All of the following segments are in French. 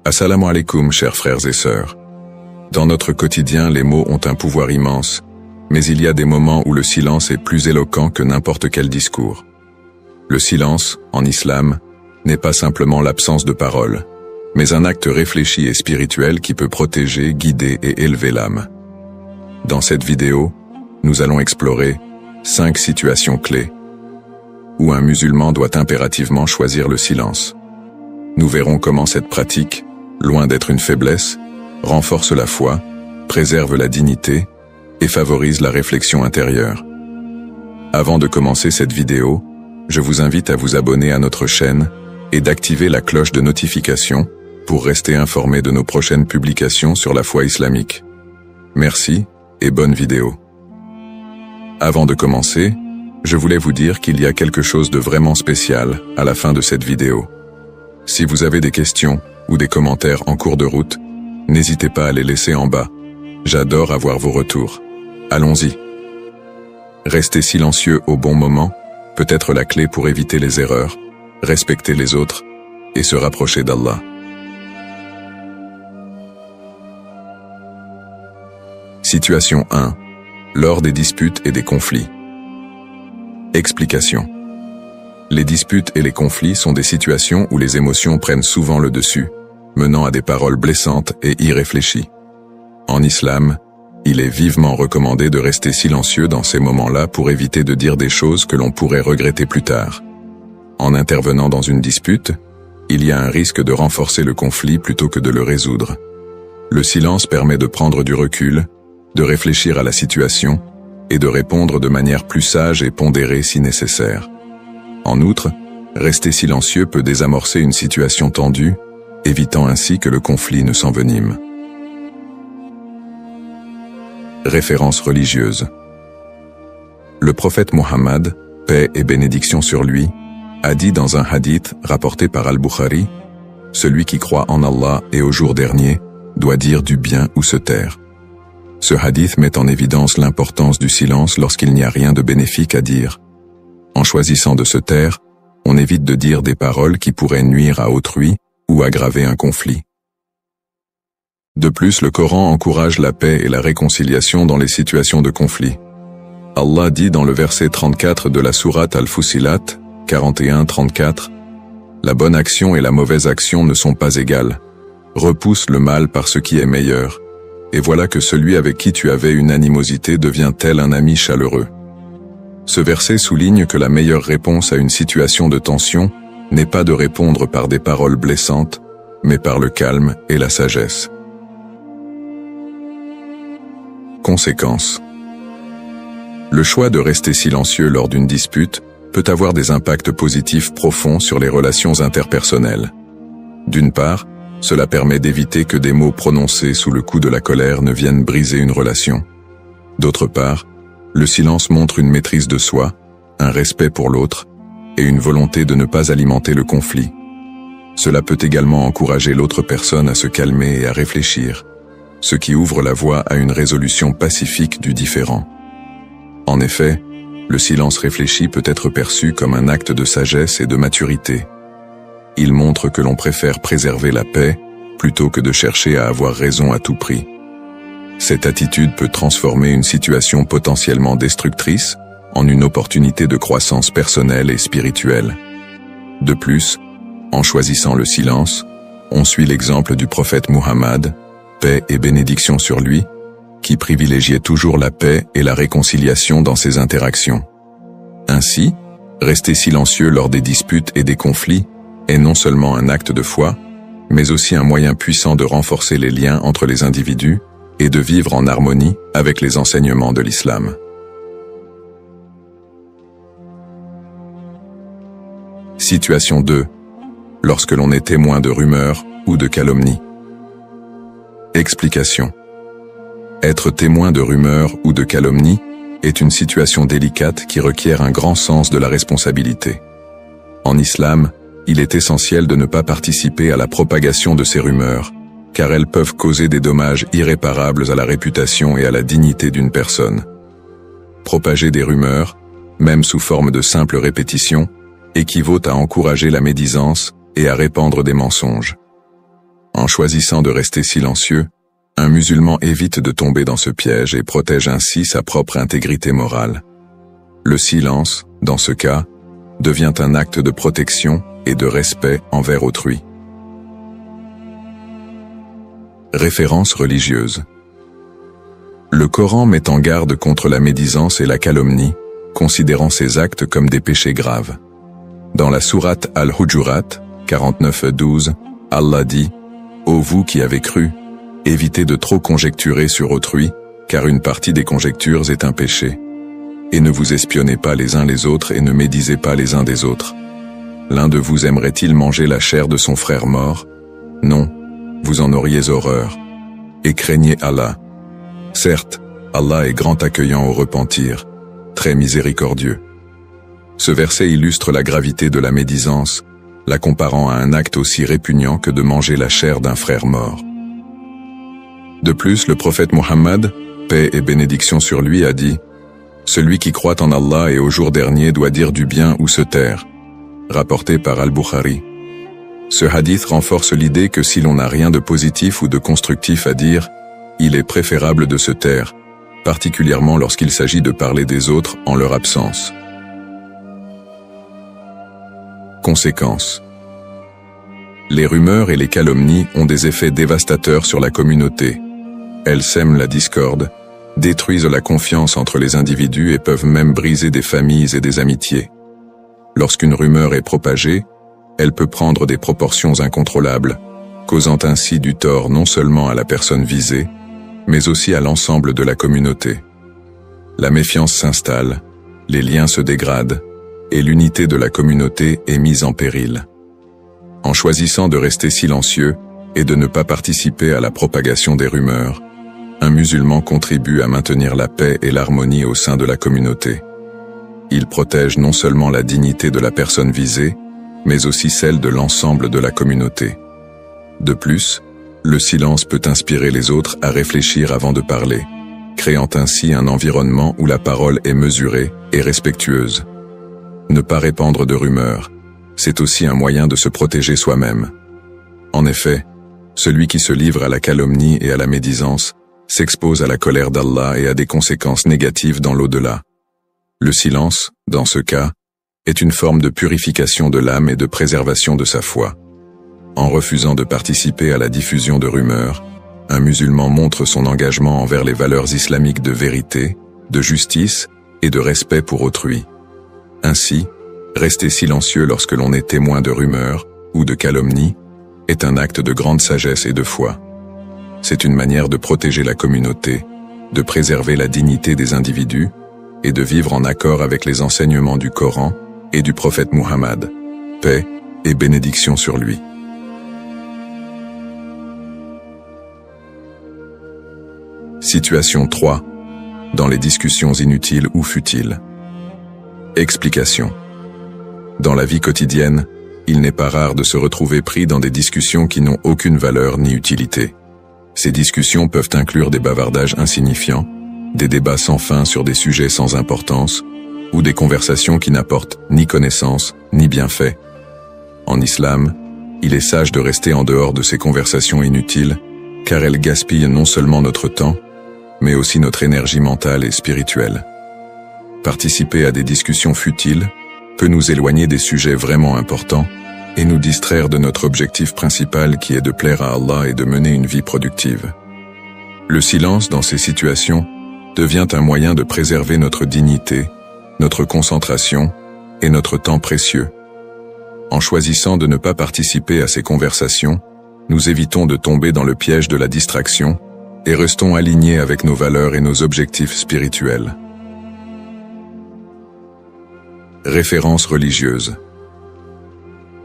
Assalamu alaikum, chers frères et sœurs. Dans notre quotidien, les mots ont un pouvoir immense, mais il y a des moments où le silence est plus éloquent que n'importe quel discours. Le silence, en islam, n'est pas simplement l'absence de parole, mais un acte réfléchi et spirituel qui peut protéger, guider et élever l'âme. Dans cette vidéo, nous allons explorer 5 situations clés où un musulman doit impérativement choisir le silence. Nous verrons comment cette pratique, loin d'être une faiblesse, renforce la foi, préserve la dignité et favorise la réflexion intérieure. Avant de commencer cette vidéo, je vous invite à vous abonner à notre chaîne et d'activer la cloche de notification pour rester informé de nos prochaines publications sur la foi islamique. Merci et bonne vidéo. Avant de commencer, je voulais vous dire qu'il y a quelque chose de vraiment spécial à la fin de cette vidéo. Si vous avez des questions ou des commentaires en cours de route, n'hésitez pas à les laisser en bas. J'adore avoir vos retours. Allons-y. Rester silencieux au bon moment peut être la clé pour éviter les erreurs, respecter les autres et se rapprocher d'Allah. Situation 1. Lors des disputes et des conflits. Explication. Les disputes et les conflits sont des situations où les émotions prennent souvent le dessus, menant à des paroles blessantes et irréfléchies. En islam, il est vivement recommandé de rester silencieux dans ces moments-là pour éviter de dire des choses que l'on pourrait regretter plus tard. En intervenant dans une dispute, il y a un risque de renforcer le conflit plutôt que de le résoudre. Le silence permet de prendre du recul, de réfléchir à la situation et de répondre de manière plus sage et pondérée si nécessaire. En outre, rester silencieux peut désamorcer une situation tendue, évitant ainsi que le conflit ne s'envenime. Référence religieuse. Le prophète Muhammad, paix et bénédiction sur lui, a dit dans un hadith rapporté par Al-Bukhari, « Celui qui croit en Allah et au jour dernier doit dire du bien ou se taire. » Ce hadith met en évidence l'importance du silence lorsqu'il n'y a rien de bénéfique à dire. En choisissant de se taire, on évite de dire des paroles qui pourraient nuire à autrui ou aggraver un conflit. De plus, le Coran encourage la paix et la réconciliation dans les situations de conflit. Allah dit dans le verset 34 de la sourate Al-Fussilat, 41-34, « La bonne action et la mauvaise action ne sont pas égales. Repousse le mal par ce qui est meilleur. Et voilà que celui avec qui tu avais une animosité devient tel un ami chaleureux. » Ce verset souligne que la meilleure réponse à une situation de tension n'est pas de répondre par des paroles blessantes, mais par le calme et la sagesse. Conséquences. Le choix de rester silencieux lors d'une dispute peut avoir des impacts positifs profonds sur les relations interpersonnelles. D'une part, cela permet d'éviter que des mots prononcés sous le coup de la colère ne viennent briser une relation. D'autre part, le silence montre une maîtrise de soi, un respect pour l'autre et une volonté de ne pas alimenter le conflit. Cela peut également encourager l'autre personne à se calmer et à réfléchir, ce qui ouvre la voie à une résolution pacifique du différend. En effet, le silence réfléchi peut être perçu comme un acte de sagesse et de maturité. Il montre que l'on préfère préserver la paix plutôt que de chercher à avoir raison à tout prix. Cette attitude peut transformer une situation potentiellement destructrice en une opportunité de croissance personnelle et spirituelle. De plus, en choisissant le silence, on suit l'exemple du prophète Muhammad, paix et bénédiction sur lui, qui privilégiait toujours la paix et la réconciliation dans ses interactions. Ainsi, rester silencieux lors des disputes et des conflits est non seulement un acte de foi, mais aussi un moyen puissant de renforcer les liens entre les individus et de vivre en harmonie avec les enseignements de l'islam. Situation 2. Lorsque l'on est témoin de rumeurs ou de calomnies. Explication. Être témoin de rumeurs ou de calomnies est une situation délicate qui requiert un grand sens de la responsabilité. En islam, il est essentiel de ne pas participer à la propagation de ces rumeurs, car elles peuvent causer des dommages irréparables à la réputation et à la dignité d'une personne. Propager des rumeurs, même sous forme de simple répétition, équivaut à encourager la médisance et à répandre des mensonges. En choisissant de rester silencieux, un musulman évite de tomber dans ce piège et protège ainsi sa propre intégrité morale. Le silence, dans ce cas, devient un acte de protection et de respect envers autrui. Référence religieuse. Le Coran met en garde contre la médisance et la calomnie, considérant ces actes comme des péchés graves. Dans la sourate Al-Hujurat, 49-12, Allah dit « Ô vous qui avez cru, évitez de trop conjecturer sur autrui, car une partie des conjectures est un péché. Et ne vous espionnez pas les uns les autres et ne médisez pas les uns des autres. L'un de vous aimerait-il manger la chair de son frère mort? Non, vous en auriez horreur. Et craignez Allah. Certes, Allah est grand accueillant au repentir, très miséricordieux. » Ce verset illustre la gravité de la médisance, la comparant à un acte aussi répugnant que de manger la chair d'un frère mort. De plus, le prophète Mohammed, paix et bénédiction sur lui, a dit « Celui qui croit en Allah et au jour dernier doit dire du bien ou se taire », rapporté par Al-Bukhari. Ce hadith renforce l'idée que si l'on n'a rien de positif ou de constructif à dire, il est préférable de se taire, particulièrement lorsqu'il s'agit de parler des autres en leur absence. Conséquences. Les rumeurs et les calomnies ont des effets dévastateurs sur la communauté. Elles sèment la discorde, détruisent la confiance entre les individus et peuvent même briser des familles et des amitiés. Lorsqu'une rumeur est propagée, elle peut prendre des proportions incontrôlables, causant ainsi du tort non seulement à la personne visée, mais aussi à l'ensemble de la communauté. La méfiance s'installe, les liens se dégradent, et l'unité de la communauté est mise en péril. En choisissant de rester silencieux et de ne pas participer à la propagation des rumeurs, un musulman contribue à maintenir la paix et l'harmonie au sein de la communauté. Il protège non seulement la dignité de la personne visée, mais aussi celle de l'ensemble de la communauté. De plus, le silence peut inspirer les autres à réfléchir avant de parler, créant ainsi un environnement où la parole est mesurée et respectueuse. Ne pas répandre de rumeurs, c'est aussi un moyen de se protéger soi-même. En effet, celui qui se livre à la calomnie et à la médisance s'expose à la colère d'Allah et à des conséquences négatives dans l'au-delà. Le silence, dans ce cas, est une forme de purification de l'âme et de préservation de sa foi. En refusant de participer à la diffusion de rumeurs, un musulman montre son engagement envers les valeurs islamiques de vérité, de justice et de respect pour autrui. Ainsi, rester silencieux lorsque l'on est témoin de rumeurs ou de calomnies est un acte de grande sagesse et de foi. C'est une manière de protéger la communauté, de préserver la dignité des individus et de vivre en accord avec les enseignements du Coran et du prophète Muhammad, paix et bénédiction sur lui. Situation 3. Dans les discussions inutiles ou futiles. Explication. Dans la vie quotidienne, il n'est pas rare de se retrouver pris dans des discussions qui n'ont aucune valeur ni utilité. Ces discussions peuvent inclure des bavardages insignifiants, des débats sans fin sur des sujets sans importance, ou des conversations qui n'apportent ni connaissance ni bienfait. En islam, il est sage de rester en dehors de ces conversations inutiles, car elles gaspillent non seulement notre temps, mais aussi notre énergie mentale et spirituelle. Participer à des discussions futiles peut nous éloigner des sujets vraiment importants et nous distraire de notre objectif principal qui est de plaire à Allah et de mener une vie productive. Le silence dans ces situations devient un moyen de préserver notre dignité, notre concentration et notre temps précieux. En choisissant de ne pas participer à ces conversations, nous évitons de tomber dans le piège de la distraction et restons alignés avec nos valeurs et nos objectifs spirituels. Références religieuses.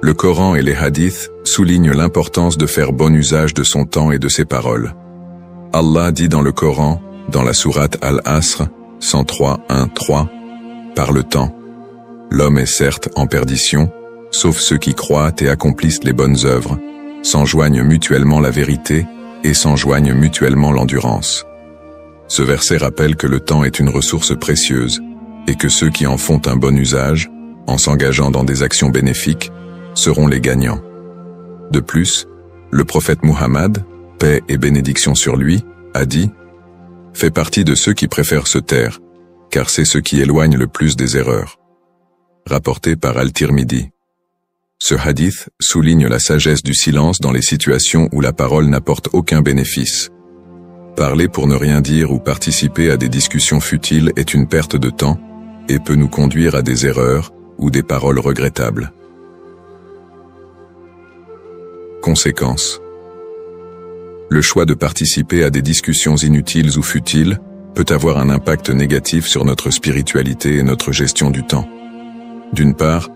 Le Coran et les hadiths soulignent l'importance de faire bon usage de son temps et de ses paroles. Allah dit dans le Coran, dans la sourate Al-Asr, 103-1-3, par le temps, l'homme est certes en perdition, sauf ceux qui croient et accomplissent les bonnes œuvres, s'enjoignent mutuellement la vérité et s'enjoignent mutuellement l'endurance. Ce verset rappelle que le temps est une ressource précieuse et que ceux qui en font un bon usage, en s'engageant dans des actions bénéfiques, seront les gagnants. De plus, Le prophète Muhammad, paix et bénédiction sur lui, a dit « Fais partie de ceux qui préfèrent se taire, car c'est ce qui éloigne le plus des erreurs. » Rapporté par Al-Tirmidhi. Ce hadith souligne la sagesse du silence dans les situations où la parole n'apporte aucun bénéfice. Parler pour ne rien dire ou participer à des discussions futiles est une perte de temps et peut nous conduire à des erreurs ou des paroles regrettables. Conséquences. Le choix de participer à des discussions inutiles ou futiles peut avoir un impact négatif sur notre spiritualité et notre gestion du temps. D'une part,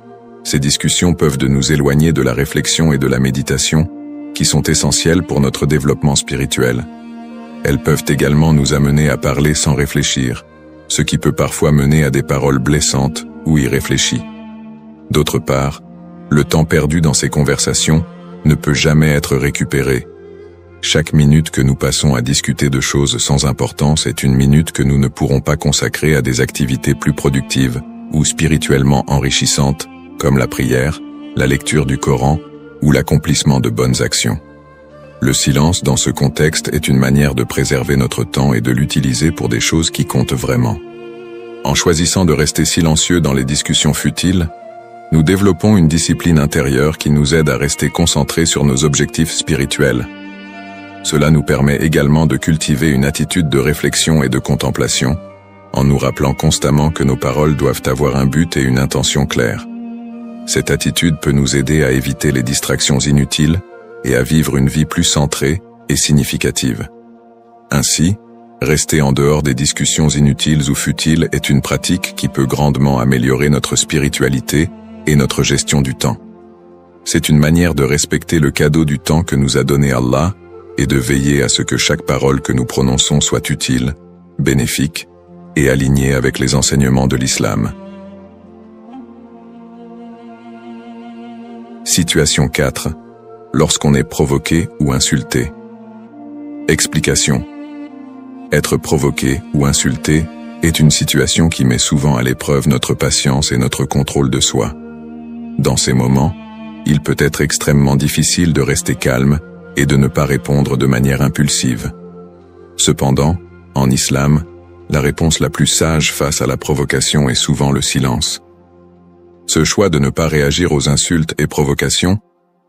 ces discussions peuvent nous éloigner de la réflexion et de la méditation, qui sont essentielles pour notre développement spirituel. Elles peuvent également nous amener à parler sans réfléchir, ce qui peut parfois mener à des paroles blessantes ou irréfléchies. D'autre part, le temps perdu dans ces conversations ne peut jamais être récupéré. Chaque minute que nous passons à discuter de choses sans importance est une minute que nous ne pourrons pas consacrer à des activités plus productives ou spirituellement enrichissantes, comme la prière, la lecture du Coran ou l'accomplissement de bonnes actions. Le silence dans ce contexte est une manière de préserver notre temps et de l'utiliser pour des choses qui comptent vraiment. En choisissant de rester silencieux dans les discussions futiles, nous développons une discipline intérieure qui nous aide à rester concentrés sur nos objectifs spirituels. Cela nous permet également de cultiver une attitude de réflexion et de contemplation, en nous rappelant constamment que nos paroles doivent avoir un but et une intention claire. Cette attitude peut nous aider à éviter les distractions inutiles et à vivre une vie plus centrée et significative. Ainsi, rester en dehors des discussions inutiles ou futiles est une pratique qui peut grandement améliorer notre spiritualité et notre gestion du temps. C'est une manière de respecter le cadeau du temps que nous a donné Allah et de veiller à ce que chaque parole que nous prononçons soit utile, bénéfique et alignée avec les enseignements de l'islam. Situation 4. Lorsqu'on est provoqué ou insulté. Explication. Être provoqué ou insulté est une situation qui met souvent à l'épreuve notre patience et notre contrôle de soi. Dans ces moments, il peut être extrêmement difficile de rester calme et de ne pas répondre de manière impulsive. Cependant, en islam, la réponse la plus sage face à la provocation est souvent le silence. Ce choix de ne pas réagir aux insultes et provocations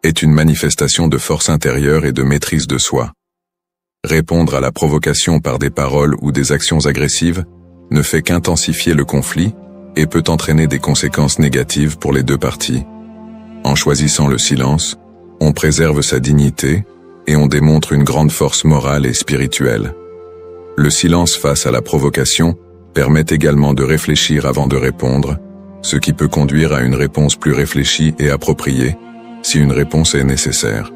est une manifestation de force intérieure et de maîtrise de soi. Répondre à la provocation par des paroles ou des actions agressives ne fait qu'intensifier le conflit et peut entraîner des conséquences négatives pour les deux parties. En choisissant le silence, on préserve sa dignité et on démontre une grande force morale et spirituelle. Le silence face à la provocation permet également de réfléchir avant de répondre, ce qui peut conduire à une réponse plus réfléchie et appropriée, si une réponse est nécessaire.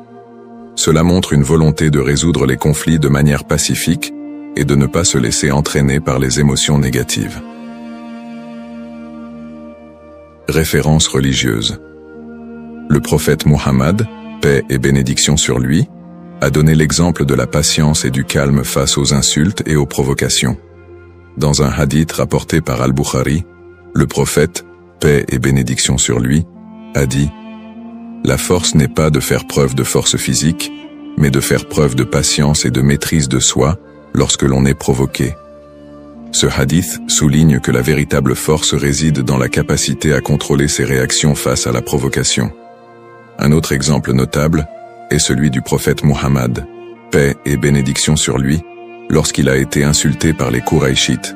Cela montre une volonté de résoudre les conflits de manière pacifique et de ne pas se laisser entraîner par les émotions négatives. Référence religieuse. Le prophète Muhammad, paix et bénédiction sur lui, a donné l'exemple de la patience et du calme face aux insultes et aux provocations. Dans un hadith rapporté par Al-Bukhari, le prophète, paix et bénédiction sur lui, a dit « La force n'est pas de faire preuve de force physique, mais de faire preuve de patience et de maîtrise de soi lorsque l'on est provoqué. » Ce hadith souligne que la véritable force réside dans la capacité à contrôler ses réactions face à la provocation. Un autre exemple notable est celui du prophète Muhammad, paix et bénédiction sur lui, lorsqu'il a été insulté par les Qurayshites.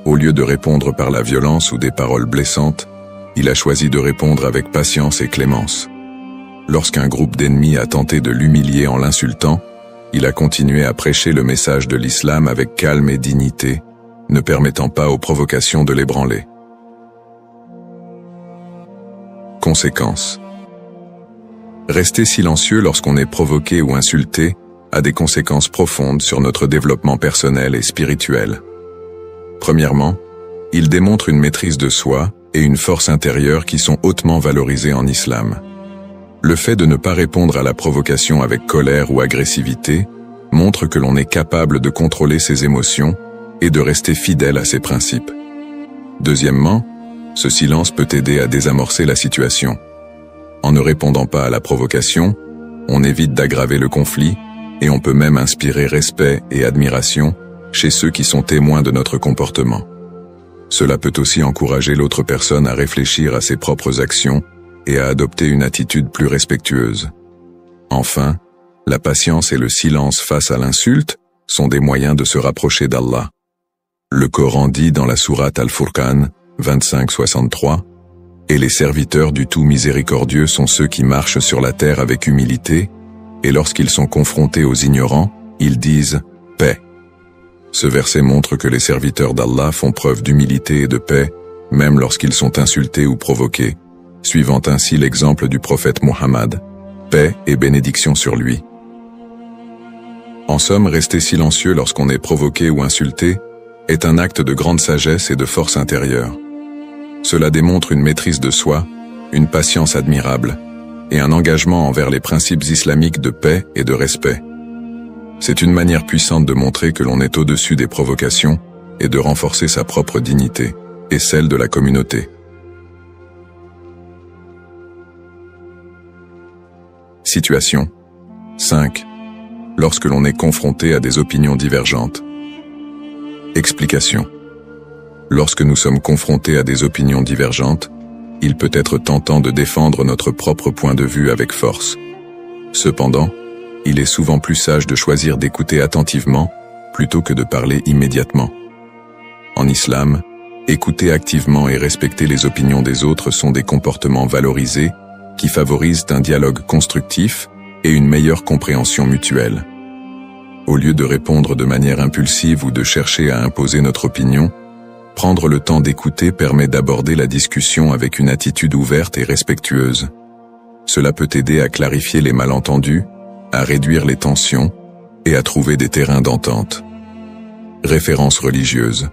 Au lieu de répondre par la violence ou des paroles blessantes, il a choisi de répondre avec patience et clémence. Lorsqu'un groupe d'ennemis a tenté de l'humilier en l'insultant, il a continué à prêcher le message de l'islam avec calme et dignité, ne permettant pas aux provocations de l'ébranler. Conséquences. Rester silencieux lorsqu'on est provoqué ou insulté a des conséquences profondes sur notre développement personnel et spirituel. Premièrement, il démontre une maîtrise de soi et une force intérieure qui sont hautement valorisées en islam. Le fait de ne pas répondre à la provocation avec colère ou agressivité montre que l'on est capable de contrôler ses émotions et de rester fidèle à ses principes. Deuxièmement, ce silence peut aider à désamorcer la situation. En ne répondant pas à la provocation, on évite d'aggraver le conflit, et on peut même inspirer respect et admiration chez ceux qui sont témoins de notre comportement. Cela peut aussi encourager l'autre personne à réfléchir à ses propres actions et à adopter une attitude plus respectueuse. Enfin, la patience et le silence face à l'insulte sont des moyens de se rapprocher d'Allah. Le Coran dit dans la sourate Al-Furqan 25-63, « Et les serviteurs du tout miséricordieux sont ceux qui marchent sur la terre avec humilité, et lorsqu'ils sont confrontés aux ignorants, ils disent « paix ». Ce verset montre que les serviteurs d'Allah font preuve d'humilité et de paix, même lorsqu'ils sont insultés ou provoqués, suivant ainsi l'exemple du prophète Muhammad, paix et bénédiction sur lui. En somme, rester silencieux lorsqu'on est provoqué ou insulté est un acte de grande sagesse et de force intérieure. Cela démontre une maîtrise de soi, une patience admirable, et un engagement envers les principes islamiques de paix et de respect. C'est une manière puissante de montrer que l'on est au-dessus des provocations et de renforcer sa propre dignité et celle de la communauté. Situation 5. Lorsque l'on est confronté à des opinions divergentes. Explication. Lorsque nous sommes confrontés à des opinions divergentes, il peut être tentant de défendre notre propre point de vue avec force. Cependant, il est souvent plus sage de choisir d'écouter attentivement plutôt que de parler immédiatement. En islam, écouter activement et respecter les opinions des autres sont des comportements valorisés qui favorisent un dialogue constructif et une meilleure compréhension mutuelle. Au lieu de répondre de manière impulsive ou de chercher à imposer notre opinion, prendre le temps d'écouter permet d'aborder la discussion avec une attitude ouverte et respectueuse. Cela peut aider à clarifier les malentendus, à réduire les tensions et à trouver des terrains d'entente. Références religieuses.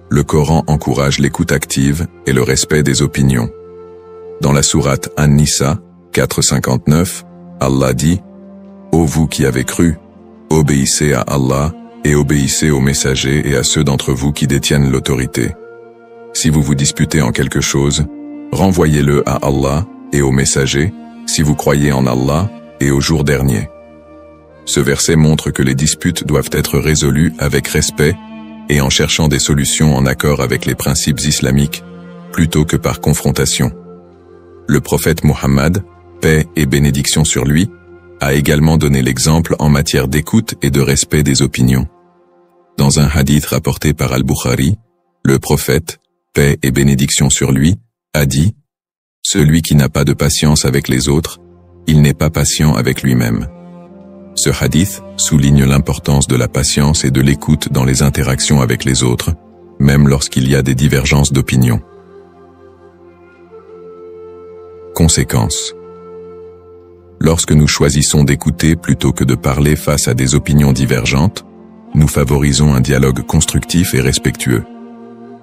Le Coran encourage l'écoute active et le respect des opinions. Dans la sourate An-Nisa 4:59, Allah dit « Ô vous qui avez cru, obéissez à Allah et obéissez aux messagers et à ceux d'entre vous qui détiennent l'autorité. Si vous vous disputez en quelque chose, renvoyez-le à Allah et aux messagers, si vous croyez en Allah et au jour dernier. » Ce verset montre que les disputes doivent être résolues avec respect et en cherchant des solutions en accord avec les principes islamiques, plutôt que par confrontation. Le prophète Muhammad, paix et bénédiction sur lui, a également donné l'exemple en matière d'écoute et de respect des opinions. Dans un hadith rapporté par Al-Bukhari, le prophète, paix et bénédiction sur lui, a dit « Celui qui n'a pas de patience avec les autres, il n'est pas patient avec lui-même. » Ce hadith souligne l'importance de la patience et de l'écoute dans les interactions avec les autres, même lorsqu'il y a des divergences d'opinion. Conséquences. Lorsque nous choisissons d'écouter plutôt que de parler face à des opinions divergentes, nous favorisons un dialogue constructif et respectueux.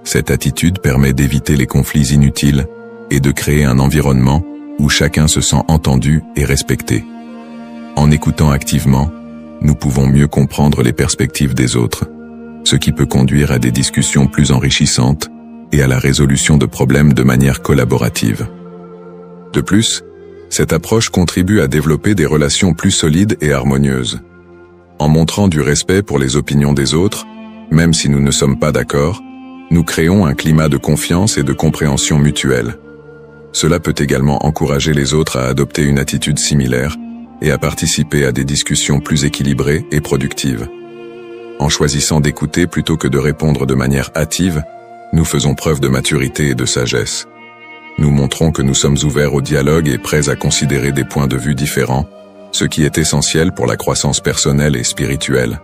Cette attitude permet d'éviter les conflits inutiles et de créer un environnement où chacun se sent entendu et respecté. En écoutant activement, nous pouvons mieux comprendre les perspectives des autres, ce qui peut conduire à des discussions plus enrichissantes et à la résolution de problèmes de manière collaborative. De plus, cette approche contribue à développer des relations plus solides et harmonieuses. En montrant du respect pour les opinions des autres, même si nous ne sommes pas d'accord, nous créons un climat de confiance et de compréhension mutuelle. Cela peut également encourager les autres à adopter une attitude similaire et à participer à des discussions plus équilibrées et productives. En choisissant d'écouter plutôt que de répondre de manière hâtive, nous faisons preuve de maturité et de sagesse. Nous montrons que nous sommes ouverts au dialogue et prêts à considérer des points de vue différents, ce qui est essentiel pour la croissance personnelle et spirituelle.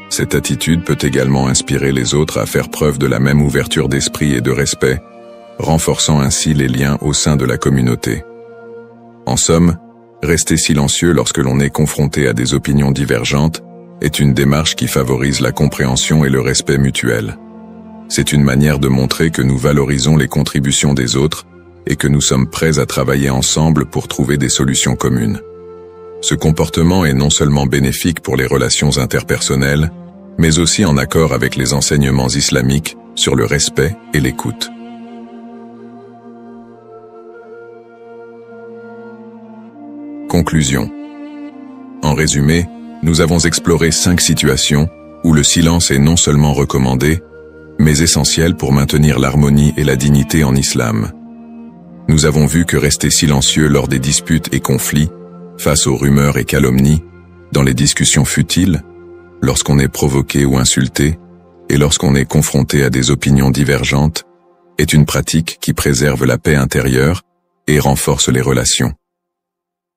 Cette attitude peut également inspirer les autres à faire preuve de la même ouverture d'esprit et de respect, renforçant ainsi les liens au sein de la communauté. En somme, rester silencieux lorsque l'on est confronté à des opinions divergentes est une démarche qui favorise la compréhension et le respect mutuel. C'est une manière de montrer que nous valorisons les contributions des autres et que nous sommes prêts à travailler ensemble pour trouver des solutions communes. Ce comportement est non seulement bénéfique pour les relations interpersonnelles, mais aussi en accord avec les enseignements islamiques sur le respect et l'écoute. Conclusion. En résumé, nous avons exploré 5 situations où le silence est non seulement recommandé, mais essentiel pour maintenir l'harmonie et la dignité en islam. Nous avons vu que rester silencieux lors des disputes et conflits, face aux rumeurs et calomnies, dans les discussions futiles, lorsqu'on est provoqué ou insulté, et lorsqu'on est confronté à des opinions divergentes, est une pratique qui préserve la paix intérieure et renforce les relations.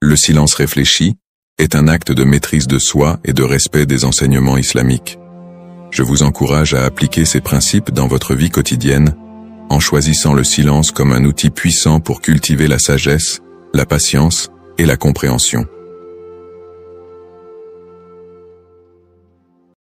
Le silence réfléchi est un acte de maîtrise de soi et de respect des enseignements islamiques. Je vous encourage à appliquer ces principes dans votre vie quotidienne, en choisissant le silence comme un outil puissant pour cultiver la sagesse, la patience et la compréhension.